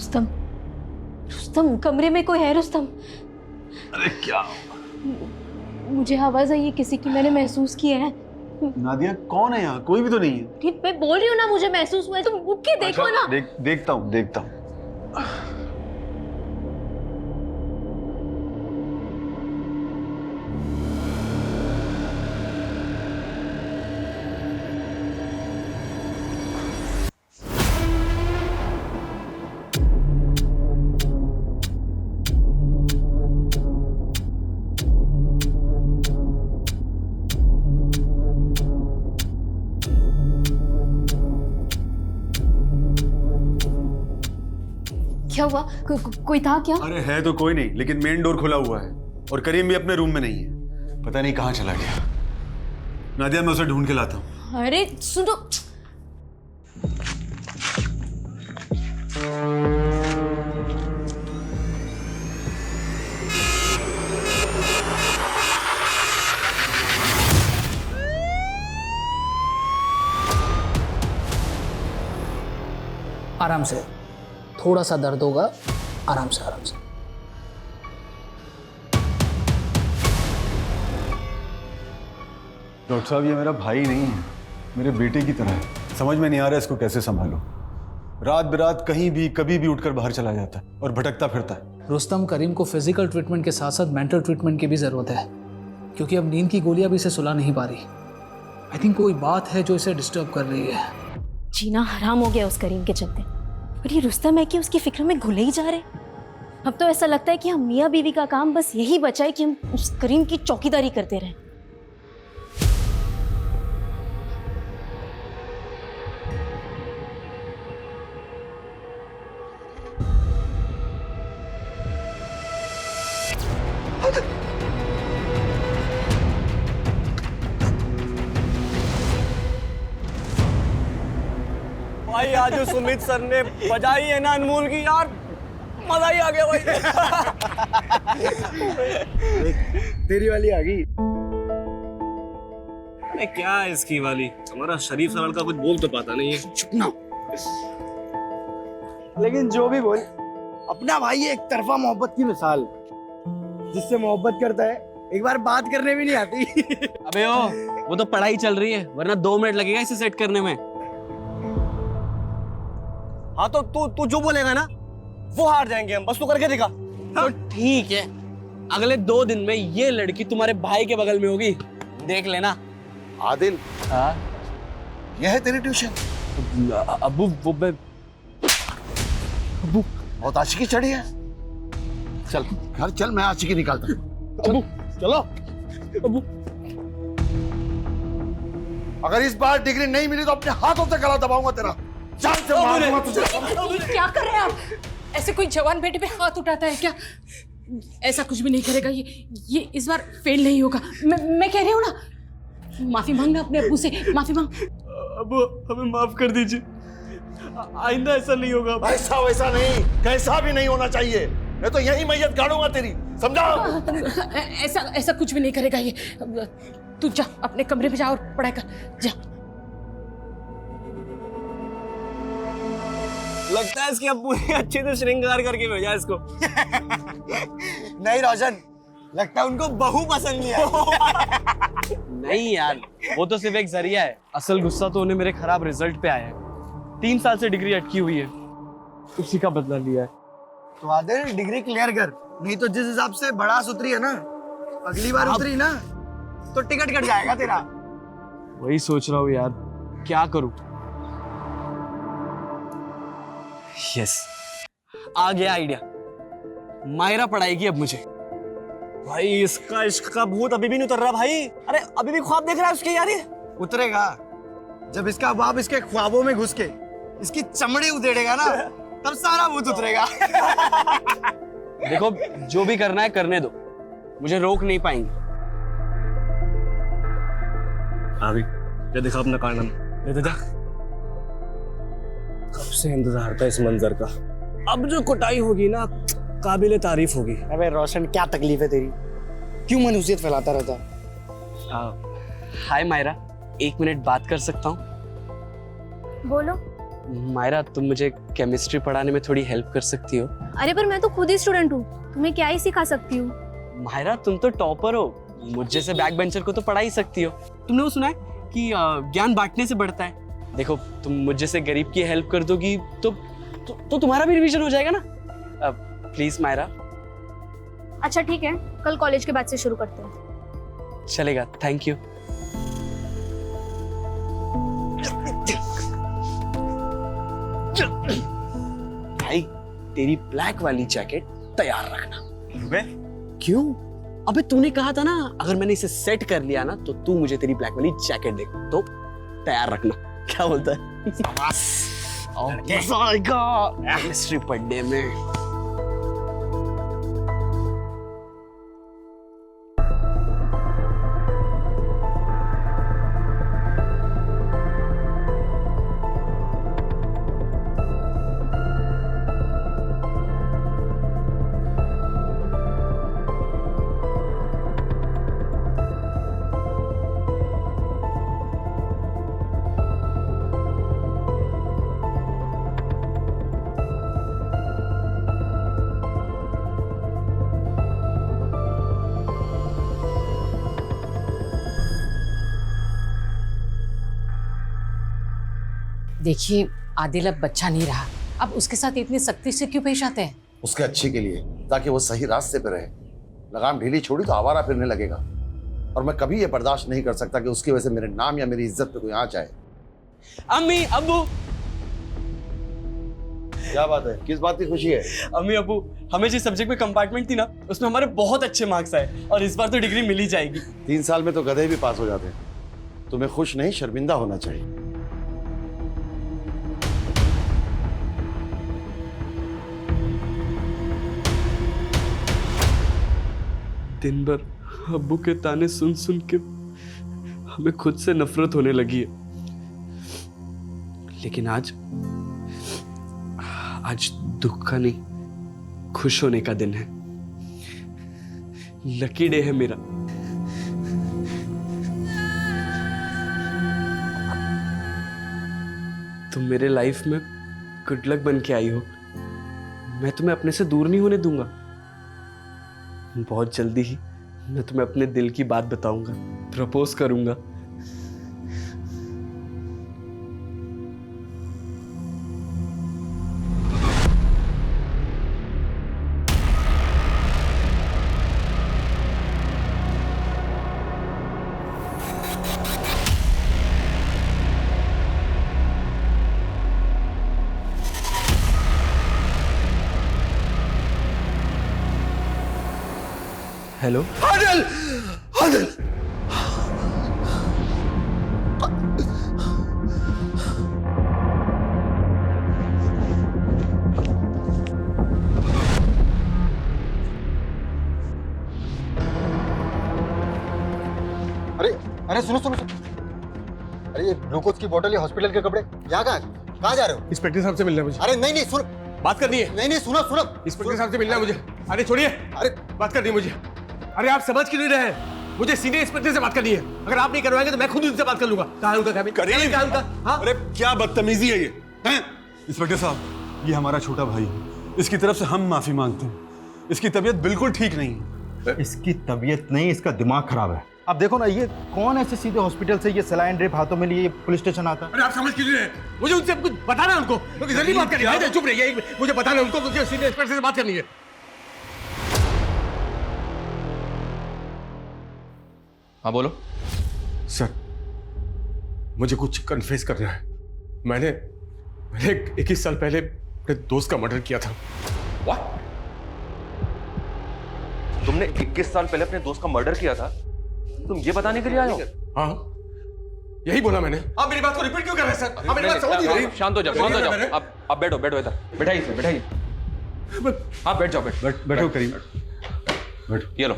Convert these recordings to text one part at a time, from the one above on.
रुस्तम, रुस्तम कमरे में कोई है रुस्तम? अरे क्या? मुझे आवाज आई है किसी की, मैंने महसूस किया है। नादिया कौन है यहाँ? कोई भी तो नहीं है। ठीक मैं बोल रही हूँ ना, मुझे महसूस हुआ है, तुम उठ के देखो ना। देखता हूँ। क्या हुआ? कोई था क्या? अरे है तो कोई नहीं, लेकिन मेन डोर खुला हुआ है और करीम भी अपने रूम में नहीं है। पता नहीं कहाँ चला गया। नादिया मैं उसे ढूंढ के लाता हूँ। अरे सुनो, आराम से, थोड़ा सा दर्द होगा, आराम से आराम से। डॉक्टर साहब ये मेरा भाई नहीं है, मेरे बेटे की तरह है। समझ में नहीं आ रहा इसको कैसे संभालूं। रात बिरात कहीं भी कभी भी उठकर बाहर चला जाता है और भटकता फिरता है। रुस्तम, करीम को फिजिकल ट्रीटमेंट के साथ साथ मेंटल ट्रीटमेंट की भी ज़रूरत है, क्योंकि अब नींद की गोलियां भी इसे सुला नहीं पा रही। आई थिंक कोई बात है जो इसे डिस्टर्ब कर रही है। जीना हराम हो गया उस करीम के चलते। और ये रुस्तम है कि उसकी फिक्र में घुले ही जा रहे। अब तो ऐसा लगता है कि हम मियाँ बीवी का काम बस यही बचा है कि हम उस करीम की चौकीदारी करते रहें। भाई आज जो सुमित सर ने बजाई है ना अनमोल की, यार मजा ही आ गया भाई। तेरी वाली आ गई। अरे क्या है इसकी वाली? हमारा शरीफ सर का कुछ बोल तो पाता नहीं है। चुप ना। लेकिन जो भी बोल, अपना भाई एक तरफा मोहब्बत की मिसाल, जिससे मोहब्बत करता है एक बार बात करने भी नहीं आती। अबे वो तो पढ़ाई चल रही है, वरना 2 मिनट लगेगा इसे सेट करने में। हाँ तो तू जो बोलेगा ना वो हार जाएंगे हम, बस तू करके दिखा। तो ठीक है, अगले 2 दिन में ये लड़की तुम्हारे भाई के बगल में होगी, देख लेना। आदिल, हाँ यह है तेरी ट्यूशन? अबू वो अबू बहुत आशिकी चढ़ी है। चल घर चल, मैं आशिकी निकालता हूँ। अबू चलो। अबू अगर इस बार डिग्री नहीं मिली तो अपने हाथों से गला दबाऊंगा तेरा, जान से मारूंगा तुझे। क्या कर रहे हैं आप? ऐसे कोई जवान बेटे पे हाथ उठाता है क्या? ऐसा कुछ भी नहीं करेगा ये इस बार फेल नहीं होगा। मैं कह रही हूँ ना, माफी मांगना अपने अब्बू से, माफी मांग। अबू हमें माफ कर दीजिए, आइंदा ऐसा नहीं होगा। ऐसा वैसा नहीं, कैसा भी नहीं होना चाहिए, मैं तो यही मैयत गाड़ूंगा तेरी, समझा? ऐसा कुछ भी नहीं करेगा ये। तू जा अपने कमरे में जा और पढ़ाई कर, जा। लगता है इसके अब्बू ने अच्छे से श्रृंगार करके भेजा इसको। नहीं रोशन, लगता है उनको बहू पसंद नहीं है। नहीं यार, वो तो सिर्फ एक जरिया है, असल गुस्सा तो उन्हें मेरे खराब रिजल्ट पे आया है। 3 साल से डिग्री अटकी हुई है, उसी का बदला लिया है। तो आदिल डिग्री क्लियर कर, नहीं तो जिस हिसाब से भड़ास उतरी है ना, अगली बार उतरी ना तो टिकट कट जाएगा तेरा। वही सोच रहा हूँ यार, क्या करूँ। यस, आ गया आइडिया। मायरा पढ़ाएगी अब मुझे। भाई इसका इश्क का भूत अभी भी नहीं उतर रहा भाई। अरे अभी भी ख्वाब देख रहा है उसके यार। ये उतरेगा जब इसका बाप इसके ख्वाबों में घुस के इसकी चमड़ी उधेड़ेगा ना, तब सारा भूत उतरेगा। देखो जो भी करना है करने दो, मुझे रोक नहीं पाएंगे। अभी ये दिखा अपना कारनामा, ये जा। कब से इंतजार था इस मंजर का। अब जो कुटाई होगी ना, काबिले तारीफ होगी। अबे रोशन, क्या तकलीफ है तेरी? क्यों मनहूसियत फैलाता रहता? हाय मायरा, 1 मिनट बात कर सकता हूँ? बोलो। मायरा, तुम मुझे केमिस्ट्री पढ़ाने में थोड़ी हेल्प कर सकती हो? अरे पर मैं तो खुद ही स्टूडेंट हूँ, तुम्हें क्या ही सिखा सकती हूँ। मायरा, तुम तो टॉपर हो, मुझ जैसे बैक बेंचर को तो पढ़ा ही सकती हो। तुमने वो सुना है कि ज्ञान बांटने से बढ़ता है? देखो, तुम मुझ जैसे गरीब की हेल्प कर दोगी तो तुम्हारा भी रिवीजन हो जाएगा ना। प्लीज मायरा। अच्छा ठीक है, कल कॉलेज के बाद से शुरू करते हैं। चलेगा, थैंक यू। भाई, तेरी ब्लैक वाली जैकेट तैयार रखना। क्यों? अबे तूने कहा था ना, अगर मैंने इसे सेट कर लिया ना तो तू मुझे तेरी ब्लैक वाली जैकेट दे, तो तैयार रखना। क्या बोलता है? मजा आएगा केमिस्ट्री पढ़ने में। देखिए, आदिल अब बच्चा नहीं रहा, अब उसके साथ इतनी सख्ती से क्यों पेश आते हैं? उसके अच्छे के लिए, ताकि वो सही रास्ते पे रहे। लगाम ढीली छोड़ी तो आवारा फिरने लगेगा, और मैं कभी ये बर्दाश्त नहीं कर सकता कि उसकी वजह से मेरे नाम या मेरी इज्जत पे कोई आंच आए। अम्मी, अब्बू। क्या बात है? किस बात की खुशी है? अम्मी, अब्बू, हमें जिस सब्जेक्ट में कंपार्टमेंट थी ना, उसमें हमारे बहुत अच्छे मार्क्स आए और इस बार तो डिग्री मिल ही जाएगी। 3 साल में तो गधे भी पास हो जाते हैं। तुम्हें खुश नहीं, शर्मिंदा होना चाहिए। दिन भर अब्बू के ताने सुन सुन के हमें खुद से नफरत होने लगी है। लेकिन आज दुख का नहीं, खुश होने का दिन है। लकी डे है मेरा। तुम मेरे लाइफ में गुड लक बन के आई हो। मैं तुम्हें अपने से दूर नहीं होने दूंगा। बहुत जल्दी ही मैं तुम्हें अपने दिल की बात बताऊंगा, प्रपोज करूंगा। हेलो आदिल! आदिल! अरे सुनो सुनो सुनो। अरे ये ग्लूकोज की बोतल, ये हॉस्पिटल के कपड़े, यहाँ कहाँ जा रहे हो? इंस्पेक्टर साहब से मिलना है मुझे। अरे नहीं नहीं सुनो, बात करनी है। नहीं नहीं सुनो सुनो। इंस्पेक्टर साहब से मिलना है मुझे। अरे छोड़िए, अरे बात करनी है मुझे। अरे आप समझ क्यों नहीं रहे हैं? मुझे सीनियर इंस्पेक्टर से बात करनी है। अगर आप नहीं करवाएंगे तो मैं खुद उनसे बात कर लूंगा। कहाँ है उनका कैबिन? करीम! कहाँ है उनका? हाँ? अरे क्या बदतमीजी है ये, हैं? इंस्पेक्टर साहब, ये हमारा छोटा भाई है। इसकी तरफ से हम माफी मांगते हैं। इसकी तबीयत बिल्कुल ठीक नहीं है। इसकी तबीयत नहीं, इसका दिमाग खराब है। अब देखो ना, ये कौन ऐसे सीधे हॉस्पिटल से ये सलाइन ड्रिप हाथों में लिए पुलिस स्टेशन आता है? अरे आप समझ क्यों नहीं रहे? मुझे उनसे कुछ बताना है उनको। क्योंकि जल्दी बात करनी है। चुप रहिए, मुझे बताना है उनको, क्योंकि सीनियर इंस्पेक्टर से बात करनी है। हाँ बोलो। सर, मुझे कुछ कन्फेस करना है। मैंने 21 साल पहले अपने दोस्त का मर्डर किया था। What? तुमने 21 साल पहले अपने दोस्त का मर्डर किया था? तुम ये बताने के लिए आए हो? हाँ, यही बोला मैंने। आप मेरी बात को रिपीट क्यों कर रहे हैं सर? आप मेरी बात समझ नहीं रहे। शांत हो जाओ, शांत हो जाओ। आप बैठो बैठो इधर, बैठाइए इसे, बैठाइए। आप बैठ जाओ, बैठो करीम, बैठो। ये लो,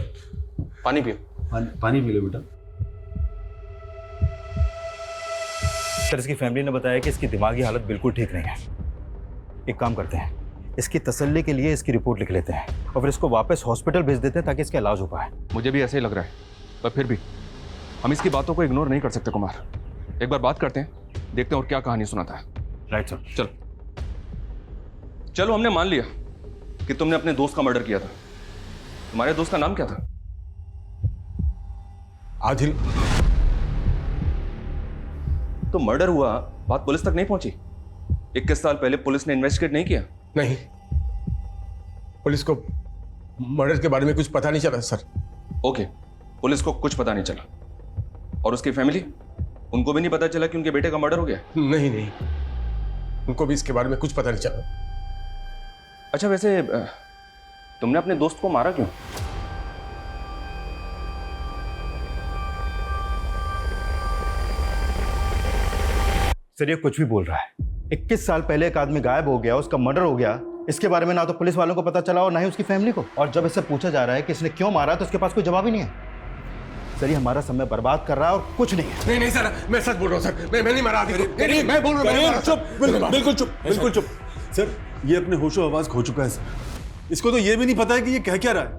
पानी पियो। पानी पी लो बेटा। सर, इसकी फैमिली ने बताया कि इसकी दिमागी हालत बिल्कुल ठीक नहीं है। एक काम करते हैं, इसकी तसल्ली के लिए इसकी रिपोर्ट लिख लेते हैं और फिर इसको वापस हॉस्पिटल भेज देते हैं ताकि इसका इलाज हो पाए। मुझे भी ऐसे ही लग रहा है, पर फिर भी हम इसकी बातों को इग्नोर नहीं कर सकते कुमार। एक बार बात करते हैं, देखते हैं और क्या कहानी सुनाता है। Right sir. चलो चलो, हमने मान लिया कि तुमने अपने दोस्त का मर्डर किया था। तुम्हारे दोस्त का नाम क्या था? आदिल। तो मर्डर हुआ, बात पुलिस तक नहीं पहुंची? 21 साल पहले पुलिस ने इन्वेस्टिगेट नहीं किया? नहीं, पुलिस को मर्डर के बारे में कुछ पता नहीं चला सर। ओके, पुलिस को कुछ पता नहीं चला। और उसकी फैमिली, उनको भी नहीं पता चला कि उनके बेटे का मर्डर हो गया? नहीं नहीं, उनको भी इसके बारे में कुछ पता नहीं चला। अच्छा, वैसे तुमने अपने दोस्त को मारा क्यों? सर ये कुछ भी बोल रहा है। 21 साल पहले एक आदमी गायब हो गया, उसका मर्डर हो गया, इसके बारे में ना तो पुलिस वालों को पता चला और ना ही उसकी फैमिली को। और जब इससे पूछा जा रहा है कि इसने क्यों मारा तो उसके पास कोई जवाब ही नहीं है। सर ये हमारा समय बर्बाद कर रहा है और कुछ नहीं है। नहीं सर, मैं सच बोल रहा हूँ सर। मैं नहीं मारा आदिल को। नहीं, मैं बोल रहा हूँ। चुप, बिल्कुल चुप, बिल्कुल चुप। सर ये अपने होशो आवाज खो चुका है सर। इसको तो ये भी नहीं पता है कि ये कह क्या रहा है।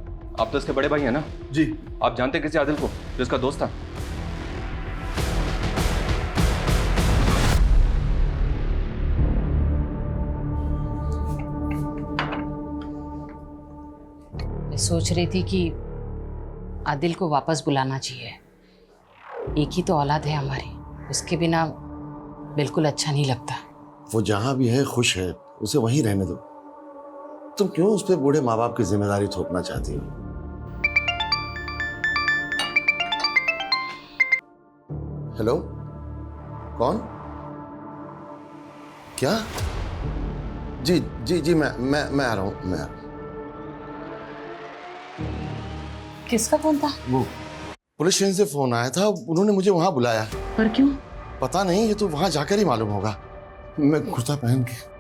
आप तो इसके बड़े भाई हैं ना? जी। आप जानते किसी आदिल को जो इसका दोस्त था? मैं सोच रही थी कि आदिल को वापस बुलाना चाहिए। एक ही तो औलाद है हमारी, उसके बिना बिल्कुल अच्छा नहीं लगता। वो जहां भी है खुश है, उसे वहीं रहने दो। तुम क्यों उस पर बूढ़े माँ बाप की जिम्मेदारी थोपना चाहती हो? हेलो, कौन? क्या? जी जी जी, मैं आ रहा हूँ, मैं आ रहा हूँ। किसका फोन था? वो पुलिस स्टेशन से फोन आया था, उन्होंने मुझे वहां बुलाया। पर क्यों? पता नहीं, ये तो वहां जाकर ही मालूम होगा। मैं कुर्ता पहन के।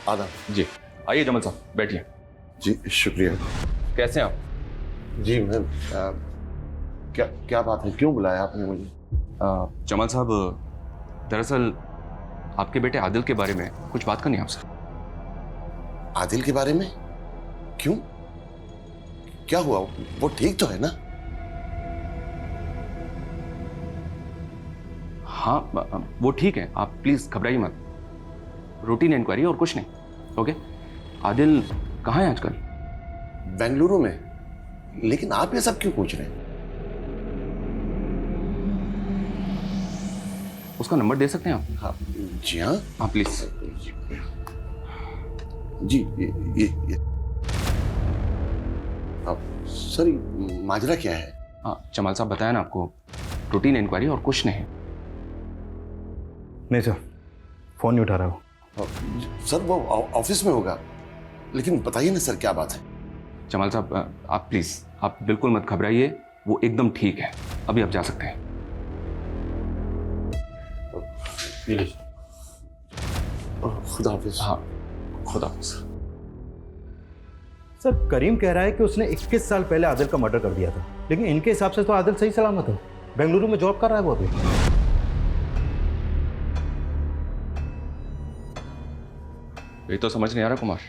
आदाब। जी आइए जमल साहब, बैठिए। जी शुक्रिया। कैसे हैं आप? जी मैं क्या बात है, क्यों बुलाया आपने मुझे? जमाल साहब, दरअसल आपके बेटे आदिल के बारे में कुछ बात करनी है आपसे। आदिल के बारे में? क्यों, क्या हुआ? वो ठीक तो है ना? हाँ वो ठीक है, आप प्लीज घबराइए मत। रूटीन इंक्वायरी और कुछ नहीं। ओके, आदिल कहाँ है आजकल? बेंगलुरु में। लेकिन आप ये सब क्यों पूछ रहे हैं? उसका नंबर दे सकते हैं आप? हाँ जी हाँ। हाँ प्लीज। जी ये अब सर माजरा क्या है? हाँ जमाल साहब, बताया ना आपको, रूटीन इंक्वायरी और कुछ नहीं। नहीं सर, फोन नहीं उठा रहा वो। सर वो ऑफिस में होगा, लेकिन बताइए ना सर क्या बात है? जमाल साहब आप प्लीज, आप बिल्कुल मत घबराइए, वो एकदम ठीक है। अभी आप जा सकते हैं। खुदा हाफिज। हाँ खुदा हाफिज। सर करीम कह रहा है कि उसने 21 साल पहले आदिल का मर्डर कर दिया था, लेकिन इनके हिसाब से तो आदिल सही सलामत है, बेंगलुरु में जॉब कर रहा है वो अभी। ये तो समझ नहीं आ रहा कुमार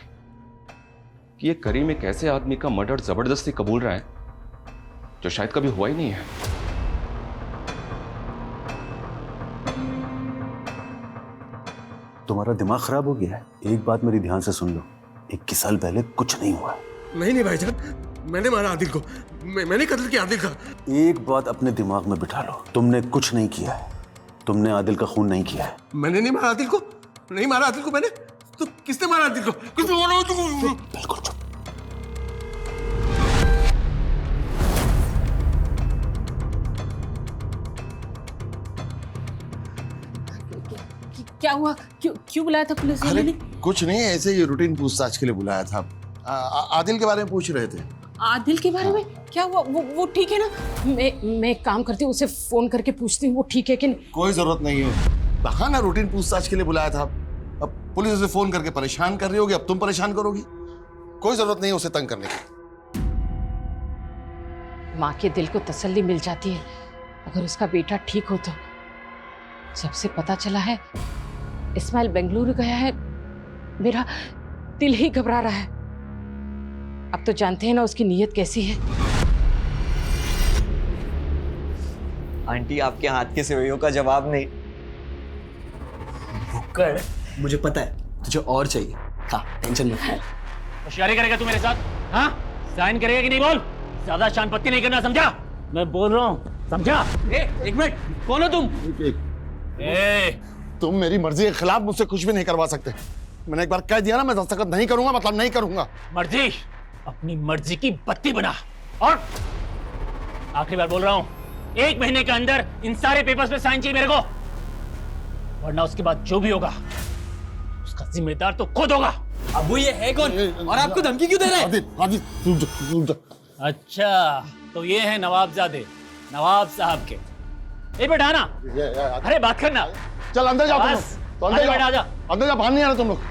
कि ये करीम एक ऐसे आदमी का मर्डर जबरदस्ती कबूल रहा है जो शायद कभी हुआ ही नहीं है। तुम्हारा दिमाग खराब हो गया है? एक बात मेरी ध्यान से सुन लो, 21 साल पहले कुछ नहीं हुआ। नहीं भाईजान, मैंने मारा आदिल को। मैंने कत्ल किया आदिल का। एक बात अपने दिमाग में बिठा लो, तुमने कुछ नहीं किया है, तुमने आदिल का खून नहीं किया है। मैंने नहीं मारा आदिल को, नहीं मारा आदिल को मैंने। तो किसने मारा आदिल को? किसने मारा? बिल्कुल चुप। क्या हुआ? क्यों बुलाया था पुलिस वाले ने? कुछ नहीं, ऐसे ही रूटीन पूछताछ के लिए बुलाया था। आदिल के बारे में पूछ रहे थे। आदिल के बारे में? क्या हुआ? वो ठीक है ना? मैं एक काम करती हूँ, उसे फोन करके पूछती हूँ वो ठीक है कि नहीं। कोई जरूरत नहीं है, बहाना रूटीन पूछताछ के लिए बुलाया था। अब पुलिस उसे फोन करके परेशान कर रही होगी, अब तुम परेशान करोगी। कोई जरूरत नहीं है उसे तंग करने की। माँ के दिल को तसल्ली मिल जाती है अगर उसका बेटा ठीक हो तो। जब से पता चला है इस्माइल बेंगलुरु गया है, मेरा दिल ही घबरा रहा है। अब तो जानते हैं ना उसकी नीयत कैसी है। आंटी आपके हाथ के सेवइयों का जवाब नहीं। भुक्कड़, मुझे पता है तुझे और चाहिए। हाँ, टेंशन मत ले। होशियारी करेगा तू मेरे साथ? हाँ, साइन करेगा कि नहीं बोल? ज्यादा शान पत्ती नहीं करना, समझा? मैं बोल रहा हूँ, समझा? एक मिनट, कौन हो तुम? तुम मेरी मर्जी के खिलाफ मुझसे कुछ भी नहीं करवा सकते। मैंने एक बार कह दिया ना, मैं दस्तखत नहीं करूंगा मतलब नहीं करूंगा। मर्जी, अपनी मर्जी की बत्ती बना। और आखिरी बार बोल रहा हूँ, 1 महीने के अंदर इन सारे पेपर्स पे साइन चाहिए मेरे को, वरना उसके बाद जो भी होगा उसका जिम्मेदार तो खुद होगा। अब वो ये है कौन और आपको धमकी क्यों दे रहा है? आदिल, रुक जा। अच्छा, तो ये है नवाबजादे, नवाब साहब के। ए बेटा आना, अरे बात करना। चल अंदर जाओ तुम लोग। बस, तो अंदर बेटा जाओ, आजा। अंदर जाओ, बाहर नहीं आना तुम लोग।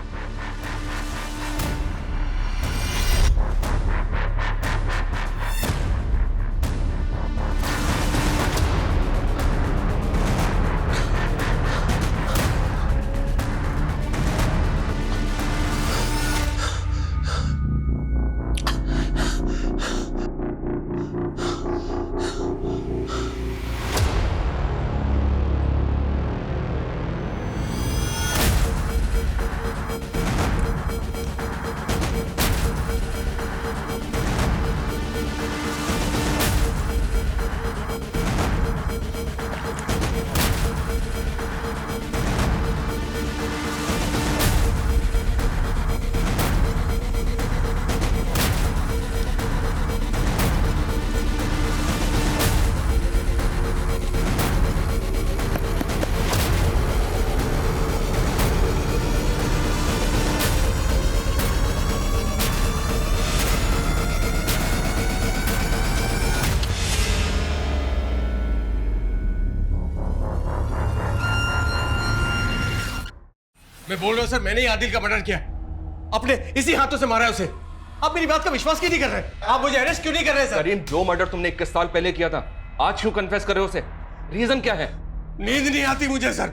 मैं बोल रहा हूं सर, मैंने ही आदिल का मर्डर किया, अपने इसी हाथों से मारा है उसे। आप मेरी बात का विश्वास क्यों नहीं कर रहे? आप मुझे अरेस्ट क्यों नहीं कर रहे सर? करीम, जो मर्डर तुमने 21 साल पहले किया था, आज क्यों कन्फेस कर रहे हो उसे? रीजन क्या है? नींद नहीं आती मुझे सर।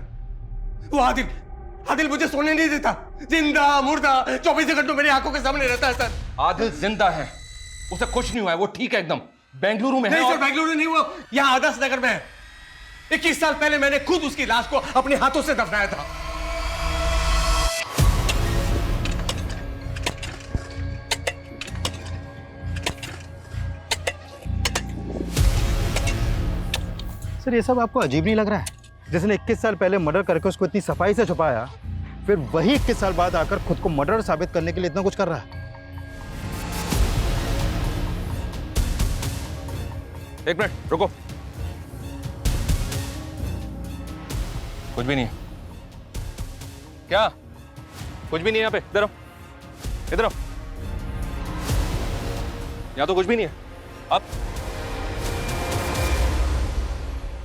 वो आदिल मुझे सोने नहीं देता। जिंदा मुर्दा 24 घंटों मेरी आंखों के सामने रहता है सर। आदिल जिंदा है, उसे कुछ नहीं हुआ है, वो ठीक है एकदम। बेंगलुरु में है। नहीं सर, बेंगलुरु नहीं, वो यहाँ आदर्श नगर में है। 21 साल पहले मैंने खुद उसकी लाश को अपने हाथों से दफनाया था। सर ये सब आपको अजीब नहीं लग रहा है? जिसने 21 साल पहले मर्डर करके उसको इतनी सफाई से छुपाया, फिर वही 21 साल बाद आकर खुद को मर्डर साबित करने के लिए इतना कुछ कर रहा है। एक मिनट रुको, कुछ भी नहीं है। क्या? कुछ भी नहीं है यहाँ पे? इधर आओ, इधर आओ। यहाँ तो कुछ भी नहीं है। अब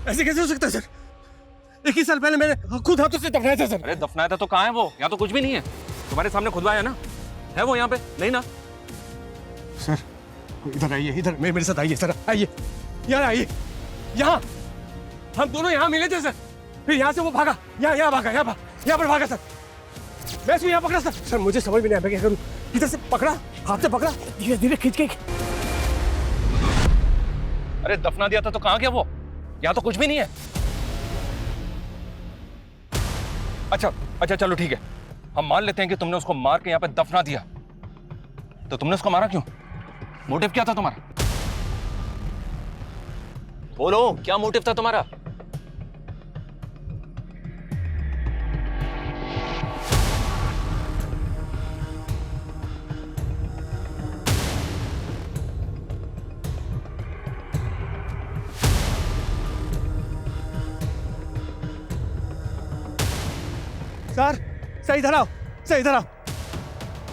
ऐसे कैसे हो सकता है सर? 21 साल पहले मैंने खुद हाथों से दफनाया था सर। अरे दफनाया था तो कहाँ है वो? यहाँ तो कुछ भी नहीं है। तुम्हारे सामने खुदवाया ना, है वो यहाँ पे? नहीं ना सर? इधर आइए, इधर मेरे साथ आइए सर, आइए यहाँ आइए। यहाँ हम दोनों यहाँ मिले थे सर, फिर यहाँ से वो भागा, यहाँ भागा, यहाँ पर भागा सर। मैं इसको यहाँ पकड़ा सर। सर मुझे समझ में नहीं आया क्या करूँ। इधर से पकड़ा, हाथ से पकड़ा, धीरे धीरे खींच के। अरे दफना दिया था तो कहाँ गया वो? यहाँ तो कुछ भी नहीं है। अच्छा चलो ठीक है, हम मान लेते हैं कि तुमने उसको मार के यहाँ पे दफना दिया, तो तुमने उसको मारा क्यों? मोटिव क्या था तुम्हारा? बोलो, क्या मोटिव था तुम्हारा? सर इधर आओ,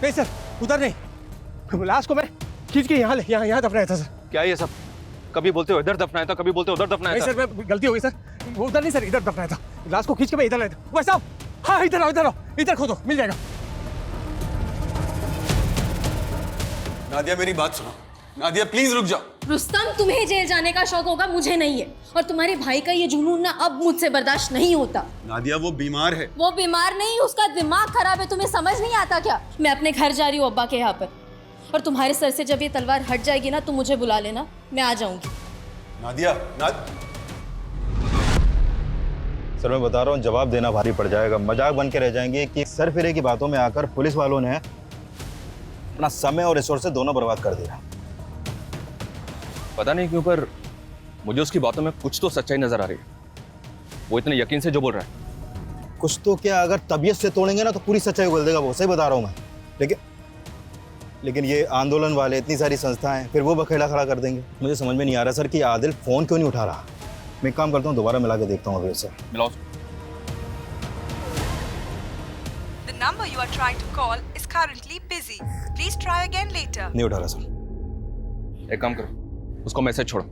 नहीं सर उधर नहीं, लाश को मैं खींच के यहाँ दफनाया था सर। क्या ये सब? कभी बोलते हो इधर दफनाया था, कभी बोलते हो उधर दफनाया था। नहीं सर, मैं गलती हो गई सर, वो उधर नहीं सर, इधर दफनाया था। लाश को खींच के मैं इधर लाया था। वैसा हाँ, इधर आओ, इधर खोदो, मिल जाएगा। नादिया मेरी बात सुनो, नादिया प्लीज रुक जाओ। रुस्तम, तुम्हें जेल जाने का शौक होगा, मुझे नहीं है। और तुम्हारे भाई का ये जुनून ना अब मुझसे बर्दाश्त नहीं होता। नादिया वो बीमार है। वो बीमार नहीं, उसका दिमाग खराब है। तुम्हें समझ नहीं आता क्या? मैं अपने घर जा रही हूँ अब्बा के यहाँ पर, और तुम्हारे सर से जब ये तलवार हट जाएगी ना, तुम मुझे बुला लेना, मैं आ जाऊंगी। नादिया सर मैं बता रहा हूँ, जवाब देना भारी पड़ जाएगा। मजाक बन के रह जाएंगे कि सर फिरे की बातों में आकर पुलिस वालों ने अपना समय और रिसोर्सेज दोनों बर्बाद कर दिया। पता नहीं क्यों पर मुझे उसकी बातों में कुछ तो सच्चाई नजर आ रही है। वो इतने यकीन से जो बोल रहा है। कुछ तो क्या, अगर तबीयत से तोड़ेंगे ना तो पूरी सच्चाई उगल देगा वो, सही बता रहा हूँ मैं। लेकिन ये आंदोलन वाले, इतनी सारी संस्थाएं, फिर वो बखेड़ा खड़ा कर देंगे। मुझे समझ में नहीं आ रहा सर कि आदिल फोन क्यों नहीं उठा रहा। मैं एक काम करता हूँ, दोबारा मिला के देखता हूँ अभी उससे। मिलाओ। The number you are trying to call is currently busy. Please try again later. नहीं उठा रहा सर। एक काम करो, उसको मैसेज छोड़ो,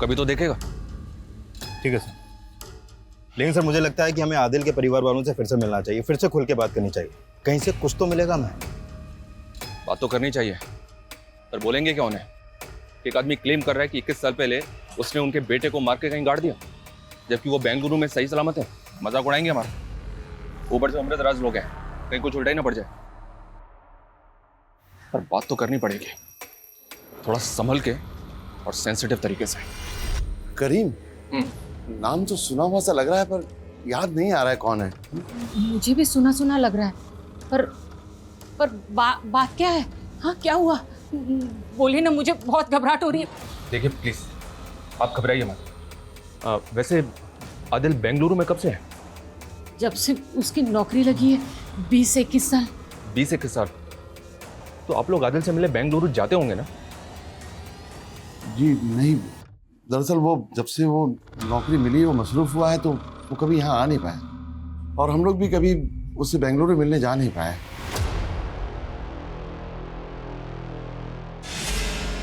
कभी तो देखेगा। ठीक है सर। लेकिन सर मुझे लगता है कि हमें आदिल के परिवार वालों से फिर से मिलना चाहिए, फिर से खुल के बात करनी चाहिए। कहीं से कुछ तो मिलेगा। मैं बात तो करनी चाहिए, पर बोलेंगे क्या उन्हें? एक आदमी क्लेम कर रहा है कि 21 साल पहले उसने उनके बेटे को मार के कहीं गाड़ दिया, जबकि वो बेंगलुरु में सही सलामत है। मजाक उड़ाएंगे हमारा। ऊपर से अमृतराज लोग हैं, कहीं कुछ उल्टा ही ना पड़ जाए। पर बात तो करनी पड़ेगी, थोड़ा संभल के और सेंसिटिव तरीके से। करीम, नाम तो सुना हुआ सा लग रहा है पर याद नहीं आ रहा है कौन है। मुझे भी सुना सुना लग रहा है, पर बात क्या है? हाँ, क्या हुआ? बोलिए ना, मुझे बहुत घबराहट हो रही है। देखिए प्लीज, आप घबराइए मत। वैसे आदिल बेंगलुरु में कब से है? जब से उसकी नौकरी लगी है, 20 से 21 साल। 20 से 21 साल? तो आप लोग आदिल से मिले बेंगलुरु जाते होंगे ना? जी नहीं, दरअसल वो जब से वो नौकरी मिली, वो मसरूफ हुआ है, तो वो कभी यहाँ आ नहीं पाया, और हम लोग भी कभी उससे बेंगलुरु मिलने जा नहीं पाए।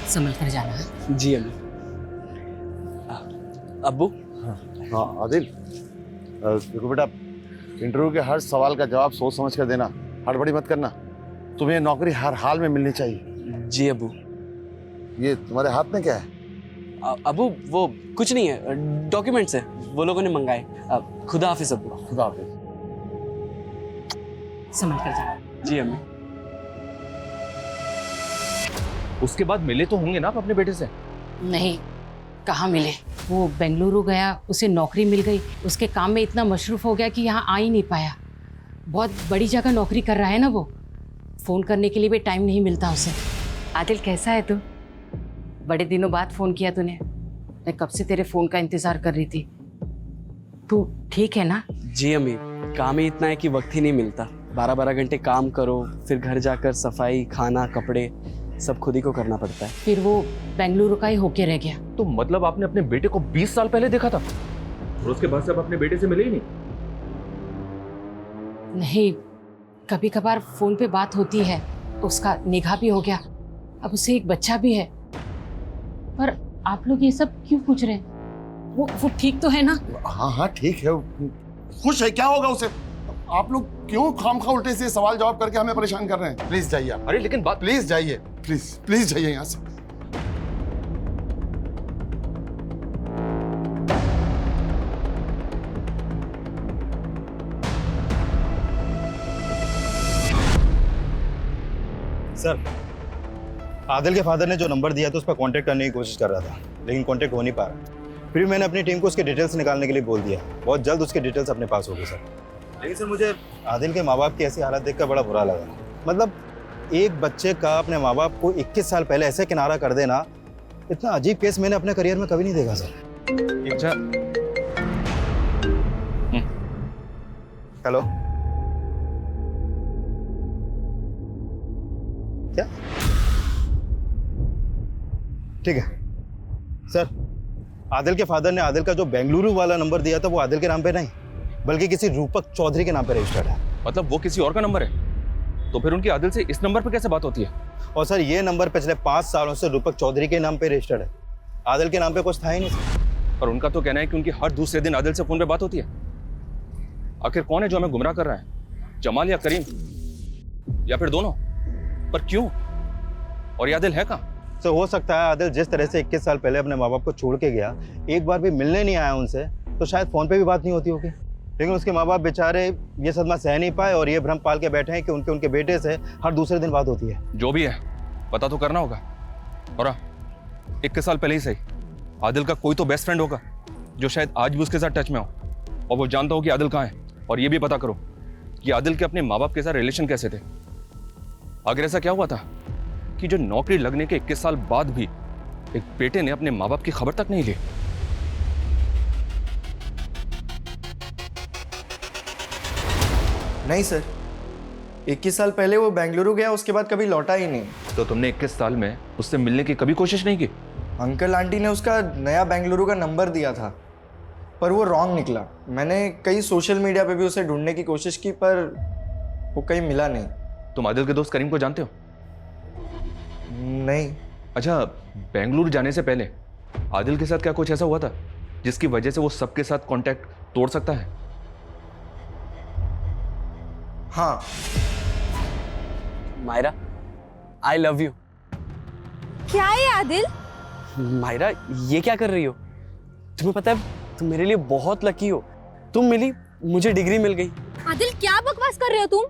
संभल कर जाना है। जी अम्मी। अब्बू। हाँ आदिल, देखो बेटा, इंटरव्यू के हर सवाल का जवाब सोच समझ कर देना, हड़बड़ी मत करना। तुम्हें नौकरी हर हाल में मिलनी चाहिए। जी अब्बू। ये तुम्हारे हाथ में क्या है? अब्बू वो कुछ नहीं है, डॉक्यूमेंट्स है, वो लोगों ने मंगाए। खुदा हाफिज अब्बू। खुदा हाफिज। संभल कर जाना। जी अम्मी। उसके बाद मिले तो होंगे ना आप अपने बेटे से? नहीं, कहाँ मिले। वो बेंगलुरु गया, उसे नौकरी मिल गई, उसके काम में इतना मशरूफ हो गया कि यहाँ आ ही नहीं पाया। बहुत बड़ी जगह नौकरी कर रहा है ना वो, फ़ोन करने के लिए भी टाइम नहीं मिलता उसे। आदिल कैसा है तू? बड़े दिनों बाद फ़ोन किया तूने। मैं कब से तेरे फ़ोन का इंतज़ार कर रही थी। तू ठीक है ना? जी अम्मी, काम ही इतना है कि वक्त ही नहीं मिलता। 12-12 घंटे काम करो, फिर घर जाकर सफाई, खाना, कपड़े सब खुद ही को करना पड़ता है। फिर वो बेंगलुरु का ही होके रह गया। तो मतलब आपने अपने बेटे को 20 साल पहले देखा था और उसके बाद से आप अपने बेटे से मिले ही नहीं? नहीं, कभी कभार फ़ोन पे बात होती है, उसका निगाह भी हो गया, अब उसे एक बच्चा भी है। पर आप लोग ये सब क्यों पूछ रहे हैं? वो ठीक तो है ना? हाँ हाँ ठीक है, खुश है, क्या होगा उसे? आप लोग क्यों खामखा उल्टे से सवाल जवाब करके हमें परेशान कर रहे हैं? प्लीज जाइए आप। अरे लेकिन बात, प्लीज जाइए, प्लीज जाइए यहाँ से। सर, आदिल के फादर ने जो नंबर दिया था उस पर कांटेक्ट करने की कोशिश कर रहा था, लेकिन कांटेक्ट हो नहीं पा रहा। फिर मैंने अपनी टीम को उसके डिटेल्स निकालने के लिए बोल दिया। बहुत जल्द उसके डिटेल्स अपने पास होगी सर। लेकिन सर मुझे आदिल के माँ बाप की ऐसी हालत देखकर बड़ा बुरा लगा। मतलब एक बच्चे का अपने माँ बाप को 21 साल पहले ऐसे किनारा कर देना, इतना अजीब केस मैंने अपने करियर में कभी नहीं देखा सर। अच्छा, हेलो, क्या? ठीक है सर, आदिल के फादर ने आदिल का जो बेंगलुरु वाला नंबर दिया था वो आदिल के नाम पे नहीं, बल्कि किसी रूपक चौधरी के नाम पे रजिस्टर्ड है। मतलब वो किसी और का नंबर है? तो फिर उनकी आदिल से इस नंबर पे कैसे बात होती है? और सर ये नंबर पिछले 5 सालों से रूपक चौधरी के नाम पे रजिस्टर्ड है, आदिल के नाम पे कुछ था ही नहीं सर। और उनका तो कहना है कि उनकी हर दूसरे दिन आदिल से फोन पे बात होती है। आखिर कौन है जो हमें गुमराह कर रहा है, जमाल या करीम, या फिर दोनों? पर क्यों? और ये आदिल है कहाँ? सर हो सकता है आदिल जिस तरह से 21 साल पहले अपने माँ बाप को छोड़ के गया, एक बार भी मिलने नहीं आया उनसे, तो शायद फ़ोन पे भी बात नहीं होती होगी। लेकिन उसके माँ बाप बेचारे ये सदमा सह नहीं पाए और ये भ्रम पाल के बैठे हैं कि उनके बेटे से हर दूसरे दिन बात होती है। जो भी है पता तो करना होगा। और 21 साल पहले ही सही, आदिल का कोई तो बेस्ट फ्रेंड होगा जो शायद आज भी उसके साथ टच में हो, और वो जानता हो कि आदिल कहाँ है। और ये भी पता करो कि आदिल के अपने माँ बाप के साथ रिलेशन कैसे थे। अगर ऐसा क्या हुआ था कि जो नौकरी लगने के 21 साल बाद भी एक बेटे ने अपने माँ बाप की खबर तक नहीं ली। नहीं सर, 21 साल पहले वो बेंगलुरु गया, उसके बाद कभी लौटा ही नहीं। तो तुमने 21 साल में उससे मिलने की कभी कोशिश नहीं की? अंकल आंटी ने उसका नया बेंगलुरु का नंबर दिया था, पर वो रॉन्ग निकला। मैंने कई सोशल मीडिया पे भी उसे ढूंढने की कोशिश की, पर वो कहीं मिला नहीं। तुम आदिल के दोस्त करीम को जानते हो? नहीं। अच्छा, बेंगलुरु जाने से पहले आदिल के साथ क्या कुछ ऐसा हुआ था जिसकी वजह से वो सबके साथ कांटेक्ट तोड़ सकता है? हाँ। Myra, I love you. क्या है आदिल? मायरा, ये क्या कर रही हो? तुम्हें पता है तुम मेरे लिए बहुत लकी हो। तुम मिली, मुझे डिग्री मिल गई। आदिल क्या बकवास कर रहे हो तुम?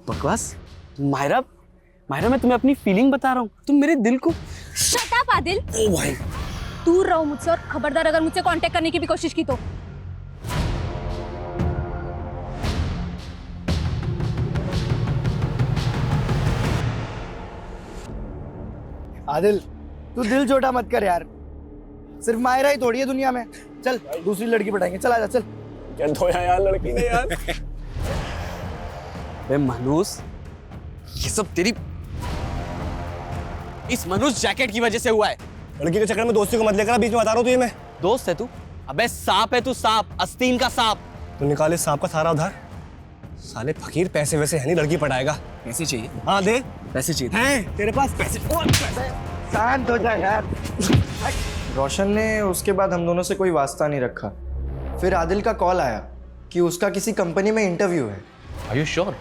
बकवास? मायरा, मैं तुम्हें अपनी फीलिंग बता रहा हूँ। तुम मेरे दिल को। Shut up Adil. ओ भाई, दूर रहो मुझसे, और खबरदार अगर मुझसे कांटेक्ट करने की भी कोशिश की तो। आदिल, तू दिल छोटा मत कर यार। सिर्फ मायरा ही थोड़ी है दुनिया में। चल दूसरी लड़की पटाएंगे, चल आजा चल। क्या धोया यार लड़की ने यार। बे मनूस, ये सब तेरी इस मनुष्य जैकेट की वजह से हुआ है। लड़की के चक्कर में दोस्ती को मत लेकर, बीच में बता रहा हूँ तुझे मैं। दोस्त है तू? अबे सांप है तू, सांप, आस्तीन का सांप। तू निकाले सांप का सारा उधार। साले फकीर, पैसे वैसे है नहीं, लड़की पटाएगा। पैसे चाहिए? हाँ दे। पैसे चाहिए हैं तेरे पास पैसे? शांत हो जा यार। रोशन ने उसके बाद हम दोनों से कोई वास्ता नहीं रखा। फिर आदिल का कॉल आया कि उसका किसी कंपनी में इंटरव्यू है। Are you sure?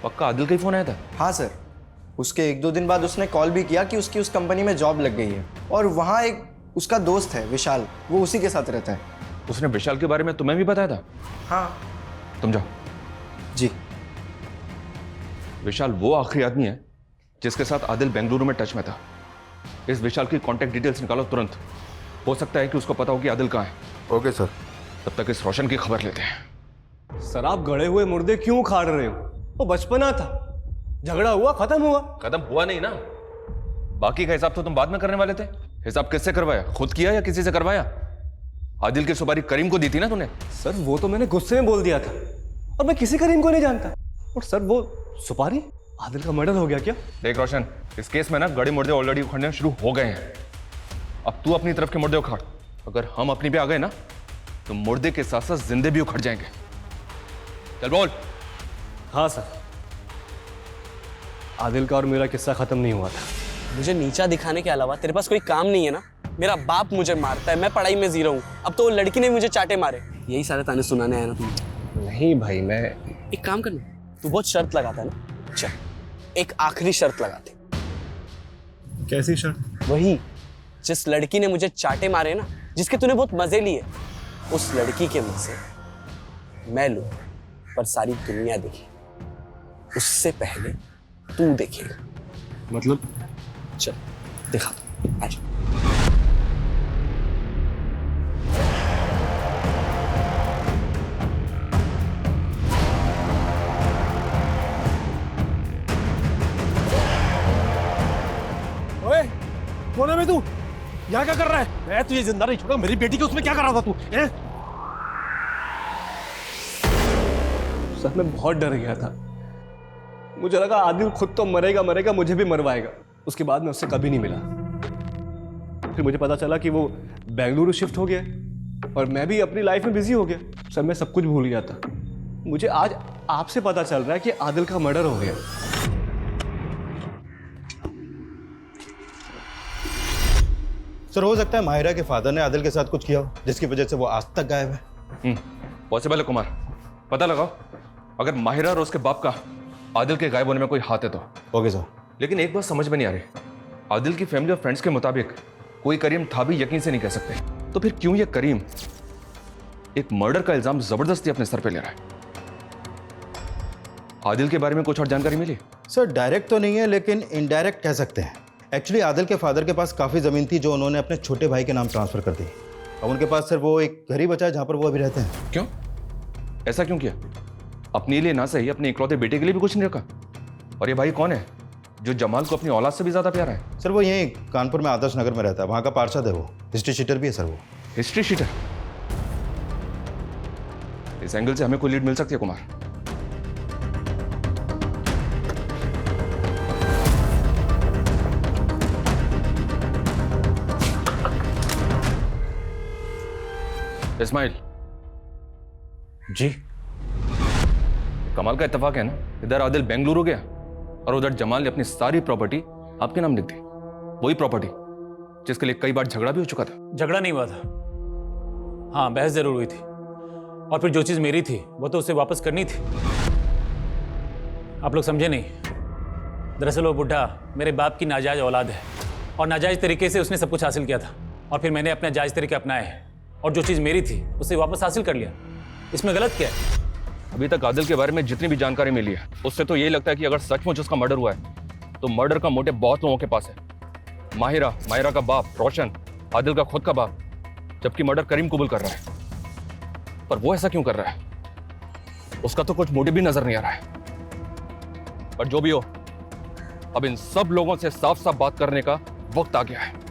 पक्का आदिल का ही फोन आया था? हाँ सर। उसके 1-2 दिन बाद उसने कॉल भी किया कि उसकी उस कंपनी में जॉब लग गई है, और वहाँ एक उसका दोस्त है विशाल, वो उसी के साथ रहता है। उसने विशाल के बारे में तुम्हें भी बताया था? हाँ। तुम जाओ। जी। विशाल वो आखिरी आदमी है जिसके साथ आदिल बेंगलुरु में टच में था। इस विशाल की कांटेक्ट डिटेल्स निकालो तुरंत। हो सकता है कि उसको पता हो कि आदिल कहाँ है। Okay sir. तब तक इस रोशन की खबर लेते हैं। सर, आप गड़े हुए मुर्दे क्यों खाड़ रहे हो? वो बचपना था, झगड़ा हुआ, खत्म हुआ। खत्म हुआ नहीं ना। बाकी का हिसाब तो तुम बाद में करने वाले थे। हिसाब किससे करवाया? खुद किया या किसी से करवाया? आदिल की सुपारी करीम को दी थी ना तूने? सर, वो तो मैंने गुस्से में बोल दिया था, और मैं किसी करीम को नहीं जानता। और सर, वो सुपारी, आदिल का मर्डर हो गया क्या? देख रोशन, इस केस में ना गड़े मुर्दे ऑलरेडी उखड़ने शुरू हो गए हैं। अब तू अपनी तरफ के मुर्दे उखाड़। अगर हम अपनी पे आ गए ना तो मुर्दे के साथ साथ जिंदे भी उखड़ जाएंगे। चल बोल। हाँ सर, आदिल का और मेरा किस्सा खत्म नहीं हुआ था। मुझे नीचा दिखाने के अलावा तेरे पास कोई काम नहीं है ना? मेरा बाप मुझे मारता है, मैं पढ़ाई में जीरो हूँ। अब तो वो लड़की ने मुझे चाटे मारे। यही सारे ताने सुनाने आया ना तुम? नहीं भाई, मैं एक काम करना, तू बहुत शर्त लगाता है ना, चल एक आखिरी शर्त लगाते। कैसी शर्त? वही जिस लड़की ने मुझे चाटे मारे ना, जिसके तूने बहुत मजे लिए, उस लड़की के मजे मैं लूं, पर सारी दुनिया देखी। उससे पहले तू देखेगा। मतलब? चल दिखा, आजा। ओए, कौन है बे तू? यहाँ क्या कर रहा है? मैं तुझे जिंदा नहीं छोड़ा। मेरी बेटी के उसमें क्या कर रहा था तू? सर, मैं बहुत डर गया था। मुझे लगा आदिल खुद तो मरेगा, मुझे भी मरवाएगा। उसके बाद मैं उससे कभी नहीं मिला। फिर मुझे पता चला कि वो बेंगलुरु शिफ्ट हो गया, और मैं भी अपनी लाइफ में बिजी हो गया। सर, मैं सब कुछ भूल गया था। मुझे आज आपसे पता चल रहा है कि आदिल का मर्डर हो गया। सर, हो सकता है माहिरा के फादर ने आदिल के साथ कुछ किया हो, जिसकी वजह से वो आज तक गायब है। पॉसिबल है कुमार, पता लगाओ। अगर माहिरा और उसके बाप का आदिल के गायब होने में कोई हाथ है तो। Okay sir. लेकिन एक बात समझ में नहीं आ रही, आदिल की फैमिली और फ्रेंड्स के मुताबिक कोई करीम था भी यकीन से नहीं कह सकते, तो फिर क्यों ये करीम एक मर्डर का इल्जाम जबरदस्ती अपने सर पे ले रहा है? आदिल के बारे में कुछ और जानकारी मिली? सर डायरेक्ट तो नहीं है, लेकिन इनडायरेक्ट कह सकते हैं। एक्चुअली आदिल के फादर के पास काफ़ी ज़मीन थी जो उन्होंने अपने छोटे भाई के नाम ट्रांसफ़र कर दी। अब उनके पास सिर्फ वो एक घर ही बचा है जहाँ पर वो अभी रहते हैं। क्यों? ऐसा क्यों किया? अपने लिए ना सही अपने इकलौते बेटे के लिए भी कुछ नहीं रखा? और ये भाई कौन है जो जमाल को अपनी औलाद से भी ज्यादा प्यारा है? सर वो यहीं कानपुर में आदर्श नगर में रहता है, वहाँ का पार्षद है वो। हिस्ट्री शीटर भी है सर वो। History sheeter? इस एंगल से हमें कोई लीड मिल सकती है कुमार? इस्माइल जी। कमाल का इत्तेफाक है ना, इधर आदिल बेंगलुरु गया और उधर जमाल ने अपनी सारी प्रॉपर्टी आपके नाम लिख दी। वही प्रॉपर्टी जिसके लिए कई बार झगड़ा भी हो चुका था। झगड़ा नहीं हुआ था, हाँ बहस जरूर हुई थी, और फिर जो चीज मेरी थी वो तो उसे वापस करनी थी। आप लोग समझे नहीं, दरअसल वो बुढ़ा मेरे बाप की नाजायज औलाद है और नाजायज तरीके से उसने सब कुछ हासिल किया था, और फिर मैंने अपना जायज तरीके अपनाए हैं और जो चीज मेरी थी उसे वापस हासिल कर लिया। इसमें गलत क्या है? अभी तक आदिल के बारे में जितनी भी जानकारी मिली है उससे तो यही लगता है कि अगर सचमुच उसका मर्डर हुआ है तो मर्डर का मोटिव बहुत लोगों के पास है। माहिरा का बाप रोशन, आदिल का खुद का बाप, जबकि मर्डर करीम कबूल कर रहा है। पर वो ऐसा क्यों कर रहा है? उसका तो कुछ मोटिव भी नजर नहीं आ रहा है। पर जो भी हो, अब इन सब लोगों से साफ साफ बात करने का वक्त आ गया है।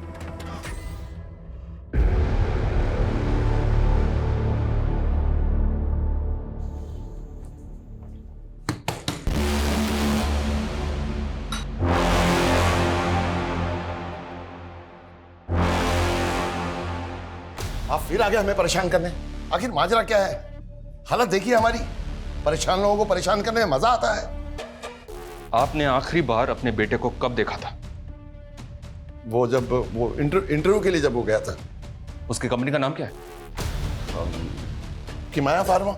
आप फिर आगे हमें परेशान करने, आखिर माजरा क्या है? हालत देखिए हमारी, परेशान लोगों को परेशान करने में मजा आता है। आपने आखिरी बार अपने बेटे को कब देखा था? वो जब वो इंटरव्यू के लिए जब वो गया था। उसकी कंपनी का नाम क्या है? किमाया फार्मा।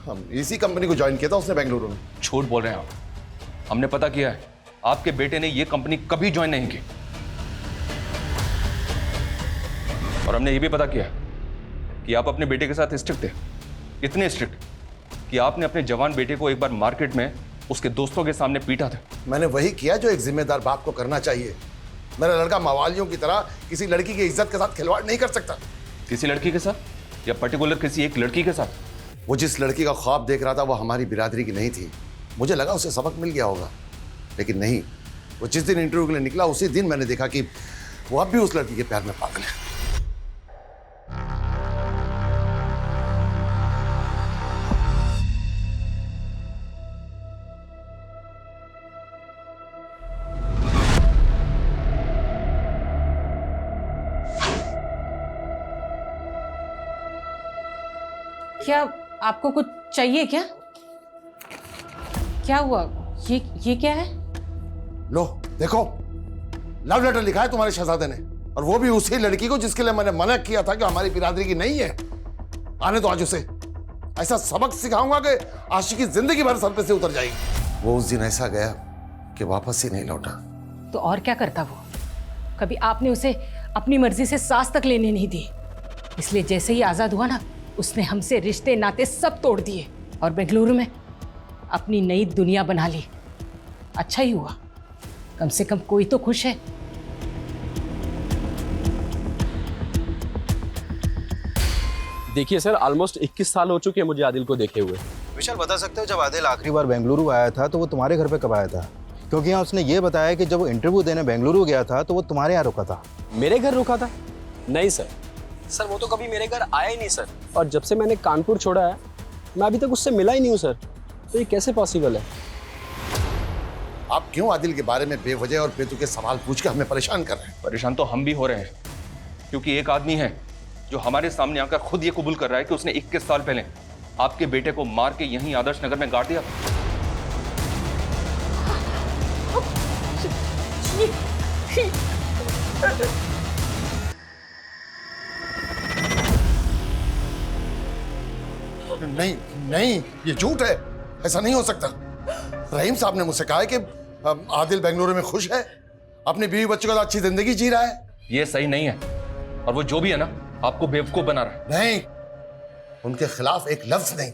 हम इसी कंपनी को ज्वाइन किया था उसने बेंगलुरु में। झूठ बोल रहे हैं आप। हमने पता किया है, आपके बेटे ने ये कंपनी कभी ज्वाइन नहीं की। और हमने ये भी पता किया कि आप अपने बेटे के साथ स्ट्रिक्ट थे, इतने स्ट्रिक्ट कि आपने अपने जवान बेटे को एक बार मार्केट में उसके दोस्तों के सामने पीटा था। मैंने वही किया जो एक जिम्मेदार बाप को करना चाहिए। मेरा लड़का मवालियों की तरह किसी लड़की की इज्जत के साथ खिलवाड़ नहीं कर सकता। किसी लड़की के साथ या पर्टिकुलर किसी एक लड़की के साथ? वो जिस लड़की का ख्वाब देख रहा था वो हमारी बिरादरी की नहीं थी। मुझे लगा उसे सबक मिल गया होगा, लेकिन नहीं। वो जिस दिन इंटरव्यू के लिए निकला उसी दिन मैंने देखा कि वो अब भी उस लड़की के प्यार में पागल है। क्या आपको कुछ चाहिए क्या? क्या हुआ? ये क्या है? लो देखो, लव लेटर लिखा है तुम्हारे शहजादे ने, और वो भी उसी लड़की को जिसके लिए मैंने मना किया था कि हमारी बिरादरी की नहीं है। आने दो आज उसे, ऐसा सबक सिखाऊंगा कि आशिकी जिंदगी भर सर पे से उतर जाएगी। वो उस दिन ऐसा गया कि वापस ही नहीं लौटा। तो और क्या करता वो? कभी आपने उसे अपनी मर्जी से सांस तक लेने नहीं दी, इसलिए जैसे ही आजाद हुआ ना, उसने हमसे रिश्ते नाते सब तोड़ दिए और बेंगलुरु में अपनी नई दुनिया बना ली। अच्छा ही हुआ, कम से कम कोई तो खुश है। देखिए सर, ऑलमोस्ट 21 साल हो चुके हैं मुझे आदिल को देखे हुए। विशाल बता सकते हो जब आदिल आखिरी बार बेंगलुरु आया था तो वो तुम्हारे घर पे कब आया था? क्योंकि यहाँ उसने ये बताया कि जब वो इंटरव्यू देने बेंगलुरु गया था तो वो तुम्हारे यहाँ रुका था। मेरे घर रुका था? नहीं सर, वो तो कभी मेरे घर आया ही नहीं सर। और जब से मैंने कानपुर छोड़ा है मैं अभी तक उससे मिला ही नहीं हूँ सर। तो ये कैसे पॉसिबल है? आप क्यों आदिल के बारे में बेवजह और बेतुके सवाल पूछ के हमें परेशान कर रहे हैं? परेशान तो हम भी हो रहे हैं, क्योंकि एक आदमी है जो हमारे सामने आकर खुद ये कबूल कर रहा है कि उसने 21 साल पहले आपके बेटे को मार के यहीं आदर्श नगर में गाड़ दिया। नहीं नहीं, ये झूठ है, ऐसा नहीं हो सकता। रहीम साहब ने मुझसे कहा है कि आदिल बेंगलुरु में खुश है, अपनी बीवी बच्चों को तो अच्छी जिंदगी जी रहा है। ये सही नहीं है, और वो जो भी है ना, आपको बेवकूफ बना रहा है। नहीं, उनके खिलाफ एक लफ्ज नहीं।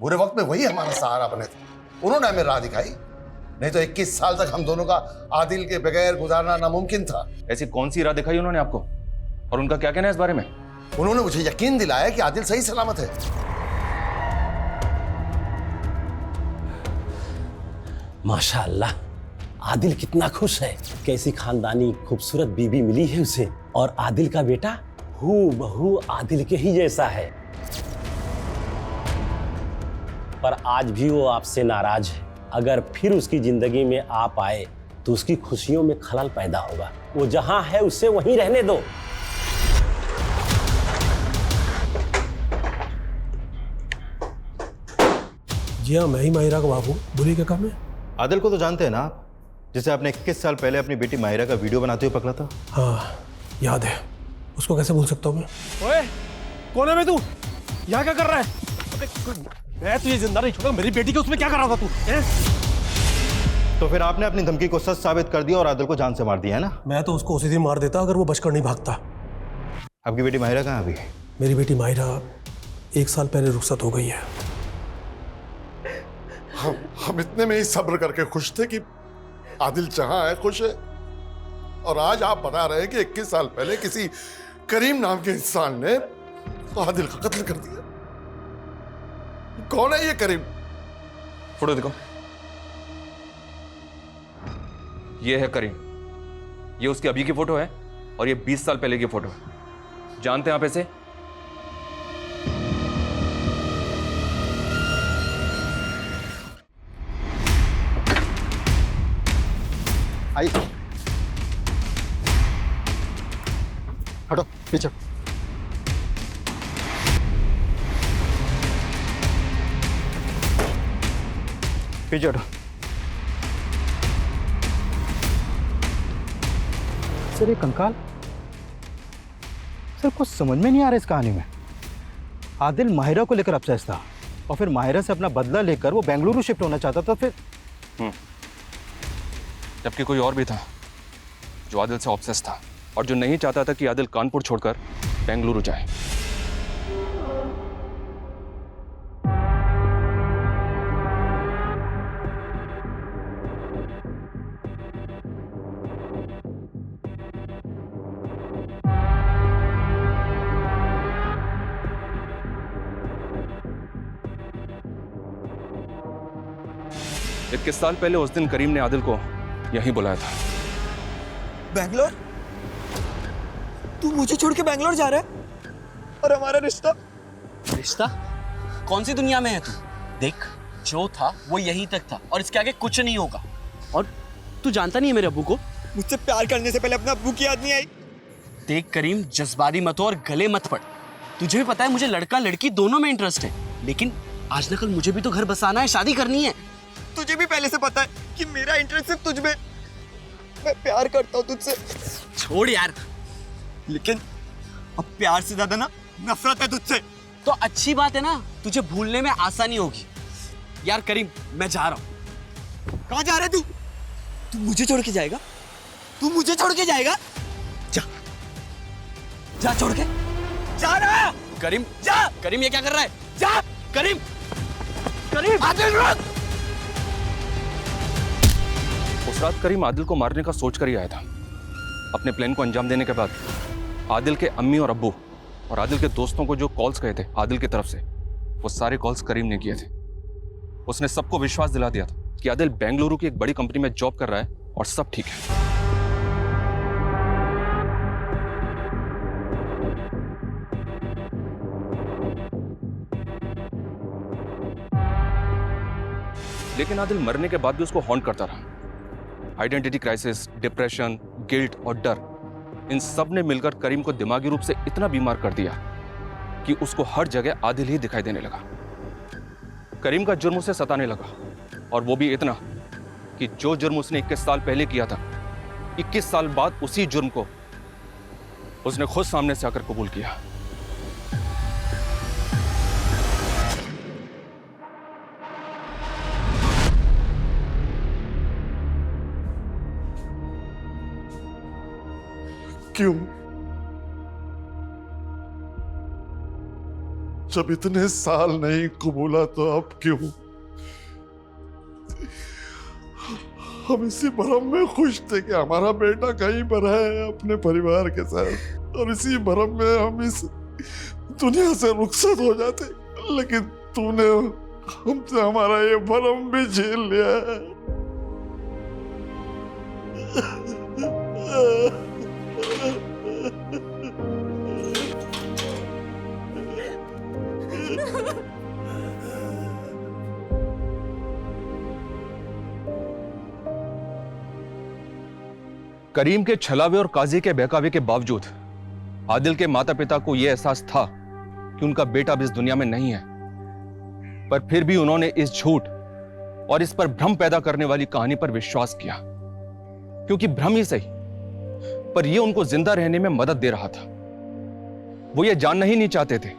बुरे वक्त में वही हमारा सहारा बने थे, उन्होंने हमें राह दिखाई। नहीं तो 21 साल तक हम दोनों का आदिल के बगैर गुजारना नामुमकिन था। ऐसी कौन सी राह दिखाई उन्होंने आपको, और उनका क्या कहना है इस बारे में? उन्होंने मुझे यकीन दिलाया कि आदिल सही सलामत है। माशाअल्लाह, आदिल कितना खुश है। कैसी खानदानी खूबसूरत बीवी मिली है उसे, और आदिल का बेटा हूबहू आदिल के ही जैसा है। पर आज भी वो आपसे नाराज है। अगर फिर उसकी जिंदगी में आप आए तो उसकी खुशियों में खलल पैदा होगा। वो जहां है उसे वहीं रहने दो। जी हाँ, मैं ही माहिरा का बाबू। बोलिए क्या काम है? आदिल को तो जानते हैं ना आप, जिसे आपने 21 साल पहले अपनी बेटी माहिरा का वीडियो बनाते हुए पकड़ा था। हाँ याद है, उसको कैसे भूल सकता हूँ मैं। ओए, कौन है बे तू? यहाँ क्या कर रहा है? मैं तुझे जिंदा नहीं छोड़ा। मेरी बेटी को उसमें क्या कर रहा था तू? तो फिर आपने अपनी धमकी को सच साबित कर दिया और आदिल को जान से मार दिया है ना? मैं तो उसको उसी दिन मार देता अगर वो बचकर नहीं भागता। आपकी बेटी माहिरा कहाँ अभी? मेरी बेटी माहिरा 1 साल पहले रुखसत हो गई है। हम इतने में ही सब्र करके खुश थे कि आदिल जहां है खुश है, और आज आप बता रहे हैं कि 21 साल पहले किसी करीम नाम के इंसान ने आदिल का कत्ल कर दिया। कौन है ये करीम? फोटो दिखाओ। ये है करीम, ये उसकी अभी की फोटो है, और ये 20 साल पहले की फोटो है। जानते हैं आप इसे? आइए, हटो पीछे। पीछे हटो। सर ये कंकाल, सर कुछ समझ में नहीं आ रहा इस कहानी में। आदिल माहिरा को लेकर अपसेस था, और फिर माहिरा से अपना बदला लेकर वो बेंगलुरु शिफ्ट होना चाहता था। फिर जबकि कोई और भी था जो आदिल से ऑब्सेस था, और जो नहीं चाहता था कि आदिल कानपुर छोड़कर बेंगलुरु जाए। इक्कीस साल पहले उस दिन करीम ने आदिल को यहीं बुलाया था। बैंगलोर? तू मुझे छोड़ के बैंगलोर जा रहा है? और हमारा रिश्ता? रिश्ता? कौन सी दुनिया में है तू? देख, जो था वो यहीं तक था, और इसके आगे कुछ नहीं होगा। और तू जानता नहीं है मेरे अब्बू को? मुझसे प्यार करने से पहले अपना अब्बू की याद नहीं आई? देख करीम, जज्बाती मत हो और गले मत पड़। तुझे भी पता है मुझे लड़का लड़की दोनों में इंटरेस्ट है, लेकिन आज न कल मुझे भी तो घर बसाना है, शादी करनी है। तुझे भी पहले से पता है कि मेरा इंटरेस्ट सिर्फ तुझ में। मैं प्यार करता हूँ तुझसे। छोड़ यार। लेकिन अब प्यार से ज्यादा ना नफरत है तुझसे। तो अच्छी बात है ना, तुझे भूलने में आसानी होगी। यार करीम, मैं जा रहा हूँ। कहाँ जा रहा है तू? तू मुझे छोड़ के जाएगा? तू मुझे छोड़ के जाएगा? जा, जा छोड़ के जा रहा। करीम जा। करीम ये क्या कर रहा है? जा करीम। करीम आदिल रुक। उस रात करीम आदिल को मारने का सोच कर ही आया था। अपने प्लान को अंजाम देने के बाद आदिल के अम्मी और अब्बू और आदिल के दोस्तों को जो कॉल्स गए थे आदिल की तरफ से, वो सारे कॉल्स करीम ने किए थे। उसने सबको विश्वास दिला दिया था कि आदिल बेंगलुरु की एक बड़ी कंपनी में जॉब कर रहा है और सब ठीक है। लेकिन आदिल मरने के बाद भी उसको हॉन्ट करता रहा। आइडेंटिटी क्राइसिस, डिप्रेशन, गिल्ट और डर, इन सब ने मिलकर करीम को दिमागी रूप से इतना बीमार कर दिया कि उसको हर जगह आदिल ही दिखाई देने लगा। करीम का जुर्म उसे सताने लगा, और वो भी इतना कि जो जुर्म उसने 21 साल पहले किया था, 21 साल बाद उसी जुर्म को उसने खुद सामने से आकर कबूल किया। क्यों? जब इतने साल नहीं कबूला तो अब क्यों? हम इसी भरम में खुश थे कि हमारा बेटा कहीं पर है अपने परिवार के साथ, और इसी भरम में हम इस दुनिया से रुखसत हो जाते, लेकिन तूने हमसे हमारा ये भरम भी झेल लिया है। करीम के छलावे और काजी के बहकावे के बावजूद आदिल के माता पिता को यह एहसास था कि उनका बेटा अब इस दुनिया में नहीं है, पर फिर भी उन्होंने इस झूठ और इस पर भ्रम पैदा करने वाली कहानी पर विश्वास किया, क्योंकि भ्रम ही सही पर यह उनको जिंदा रहने में मदद दे रहा था। वो ये जानना ही नहीं चाहते थे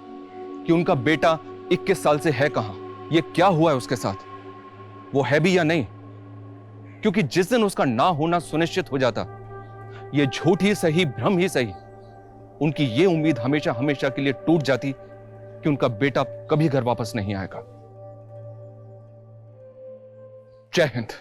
कि उनका बेटा 21 साल से है कहां, यह क्या हुआ है उसके साथ, वो है भी या नहीं, क्योंकि जिस दिन उसका ना होना सुनिश्चित हो जाता, यह झूठ ही सही भ्रम ही सही, उनकी यह उम्मीद हमेशा हमेशा के लिए टूट जाती कि उनका बेटा कभी घर वापस नहीं आएगा। जय हिंद।